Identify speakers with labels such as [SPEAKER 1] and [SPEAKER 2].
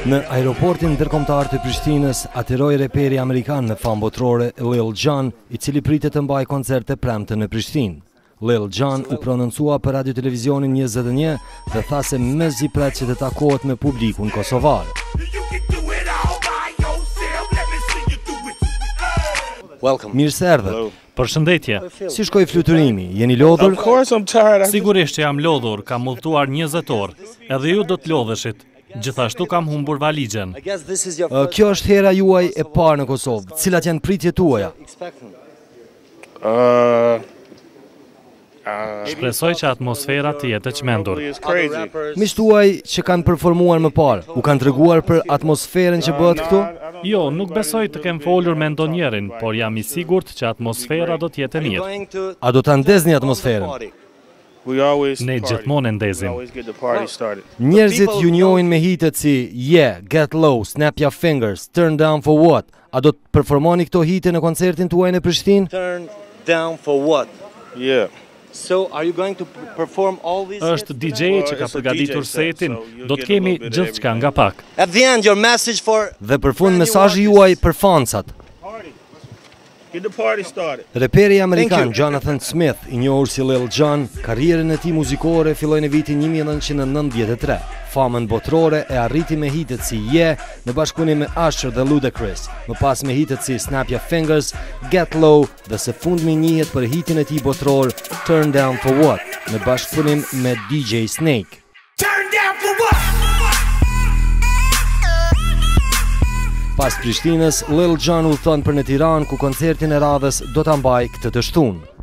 [SPEAKER 1] Në aeroportin ndërkombëtar të Prishtinës ateroi reperi amerikan me famë botërore Lil Jon, i cili pritet të mbajë koncerte premte në Prishtinë. Lil Jon u prononcua për Radio Televizionin 21 dhe tha se mezi pret që të takohet me publikun kosovar. Mirë se erdhët.
[SPEAKER 2] Përshëndetje.
[SPEAKER 1] Si shkoi fluturimi? Jeni lodhur?
[SPEAKER 2] Sigurisht që jam lodhur, kam udhëtuar 20 orë, edhe ju do të lodheshit. Gjithashtu kam humbur valigjen.
[SPEAKER 1] Kjo është hera juaj e parë në Kosovë. Cilat janë pritjet tuaja?
[SPEAKER 2] Shpresoj që atmosfera të jetë e çmendur.
[SPEAKER 1] Miqtë tuaj që kanë performuar më parë, u kanë treguar për atmosferën që bëhet këtu?
[SPEAKER 2] Jo, nuk besoj të kem folur me ndonjërin, por jam i sigurt që atmosfera do të jetë e mirë.
[SPEAKER 1] A do ta ndezni atmosferën?
[SPEAKER 2] Ne gjithmonë ndezim.
[SPEAKER 1] Njerëzit ju njohin me hitet si Yeah, Get Low, Snap Your Fingers, Turn Down For What. A do të performoni këto hite në koncertin tuaj në Prishtinë?
[SPEAKER 3] Turn Down For What?
[SPEAKER 4] Yeah.
[SPEAKER 3] So are you going to perform all these?
[SPEAKER 2] Është DJ që ka përgatitur setin, do të kemi gjithçka nga pak.
[SPEAKER 3] At the end your message for
[SPEAKER 1] Dhe për fund mesazhi juaj për fansat.
[SPEAKER 4] Get the party started.
[SPEAKER 1] Reperi amerikan Jonathan Smith, i njohur si Lil Jon, karrierën e tij muzikore filloi në vitin 1993. Famën botërore e arriti me hitet si Yeah në bashkëpunim me Usher dhe Ludacris, më pas me hitet si Snap Your Fingers, Get Low dhe së fundmi njihet për hitin e tij botëror Turn Down For What në bashkëpunim me DJ Snake.
[SPEAKER 5] Turn down for what?
[SPEAKER 1] Pas Prishtinës, Lil Jon udhëton për në Tiranë ku koncertin e radhës do ta mbajë këtë të shtunë.